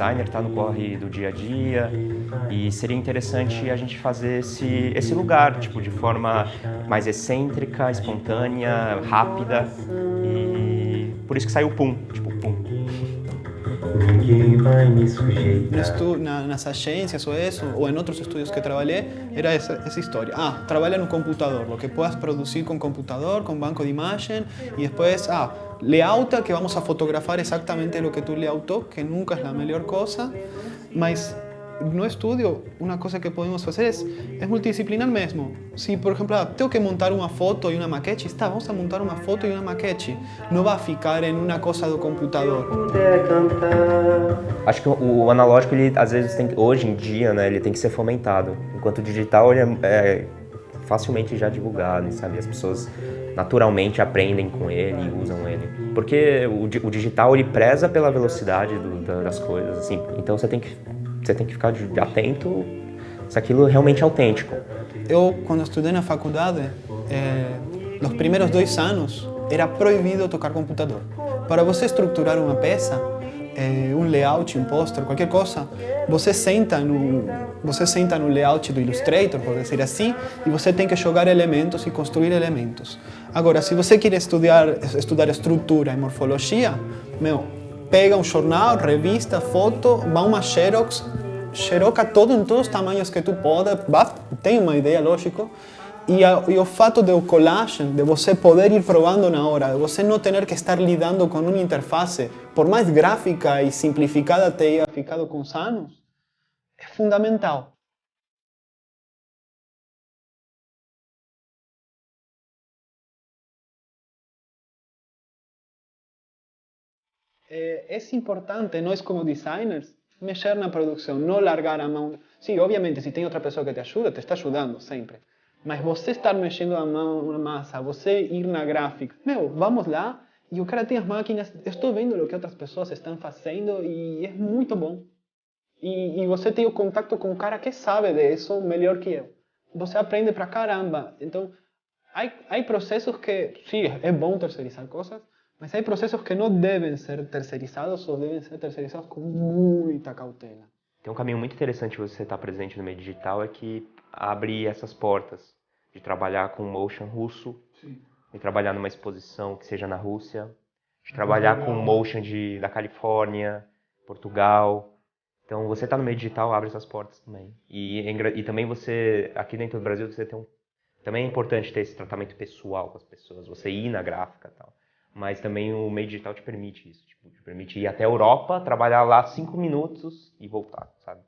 designer, tá no corre do dia a dia, e seria interessante a gente fazer esse lugar, tipo, de forma mais excêntrica, espontânea, rápida, e por isso que saiu Pum, tipo, Pum. Ninguém vai me sujeitar. Nas agências ou eso, o en otros estudios que trabajé, era esa historia. Trabaja en un computador, lo que puedas producir con computador, con banco de imagen, y después, layouta, que vamos a fotografar exactamente lo que tú layoutó, que nunca es la mejor cosa, mas no estudio, una cosa que podemos hacer es multidisciplinar mesmo. Si, por ejemplo, tengo que montar una foto y una maquete, vamos a montar una foto y una maquete. No va a ficar en una cosa do computador. Acho que o analógico, ele às vezes hoje em dia, né, ele tem que ser fomentado, enquanto o digital ele é facilmente já divulgado, sabe? As pessoas naturalmente aprendem com ele e usam ele. Porque o digital, ele preza pela velocidade das coisas, assim. Então você tem que ficar atento se aquilo realmente é autêntico. Eu, quando estudei na faculdade, nos primeiros 2 anos, era proibido tocar computador. Para você estruturar uma peça, um layout, um póster, qualquer coisa, você senta no layout do Illustrator, por dizer assim, e você tem que jogar elementos e construir elementos. Agora, se você quer estudar estrutura e morfologia, pega um jornal, revista, foto, vai uma xeroca todo em todos os tamanhos que tu pode, tem uma ideia, lógico, e o fato do collage, de você poder ir provando na hora, de você não ter que estar lidando com uma interface, por mais gráfica e simplificada tenha ficado com os anos, é fundamental. É importante, nós como designers, mexer na produção, não largar a mão. Sim, obviamente, se tem outra pessoa que te ajuda, te está ajudando sempre. Mas você estar mexendo a mão na massa, você ir na gráfica, vamos lá, e o cara tem as máquinas, eu estou vendo o que outras pessoas estão fazendo e é muito bom. E você tem o contato com um cara que sabe disso melhor que eu. Você aprende pra caramba. Então, há processos que, sim, é bom terceirizar coisas, mas há processos que não devem ser terceirizados ou devem ser terceirizados com muita cautela. Tem um caminho muito interessante você estar presente no meio digital, é que abre essas portas de trabalhar com motion russo, Sim. de trabalhar numa exposição que seja na Rússia, de trabalhar com motion da Califórnia, Portugal. Então, você está no meio digital, abre essas portas também. E também você, aqui dentro do Brasil, você tem também é importante ter esse tratamento pessoal com as pessoas, você ir na gráfica e tal. Mas também o meio digital te permite isso, tipo, te permite ir até a Europa, trabalhar lá 5 minutos e voltar, sabe?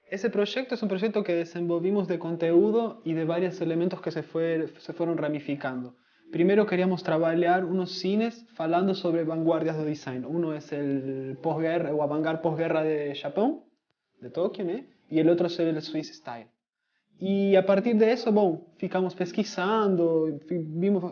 Esse projeto é um projeto que desenvolvimos de conteúdo e de vários elementos que se foram ramificando. Primeiro queríamos trabalhar uns cines falando sobre vanguardias do design. Um é o pós-guerra, o avant-garde pós-guerra de Japão, de Tóquio, né? E o outro é o Swiss Style. E a partir disso, ficamos pesquisando,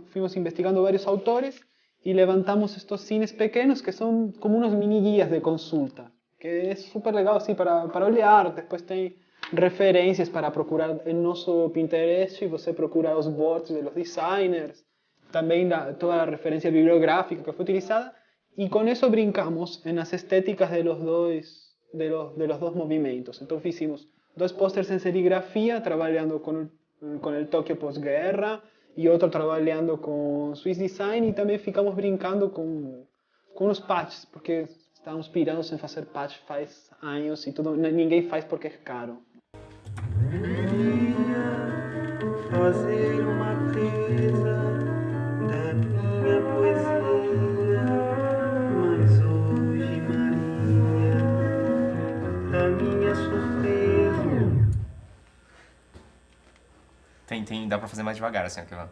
fomos investigando vários autores e levantamos estes cines pequenos que são como uns mini guias de consulta, que é super legal assim para olhar. Depois tem referências para procurar em nosso Pinterest, e você procura os boards dos designers, também toda a referência bibliográfica que foi utilizada, e com isso brincamos nas estéticas de los dois movimentos. Então fizemos 2 pósters em serigrafia, trabalhando com o Tóquio pós-guerra, e outro trabalhando com Swiss Design, e também ficamos brincando com os patches, porque estávamos pirados em fazer patch faz anos e tudo, ninguém faz porque é caro. Fazer uma presa da minha poesia, mas hoje Maria, da minha surpresa. Dá pra fazer mais devagar, assim, aquilo.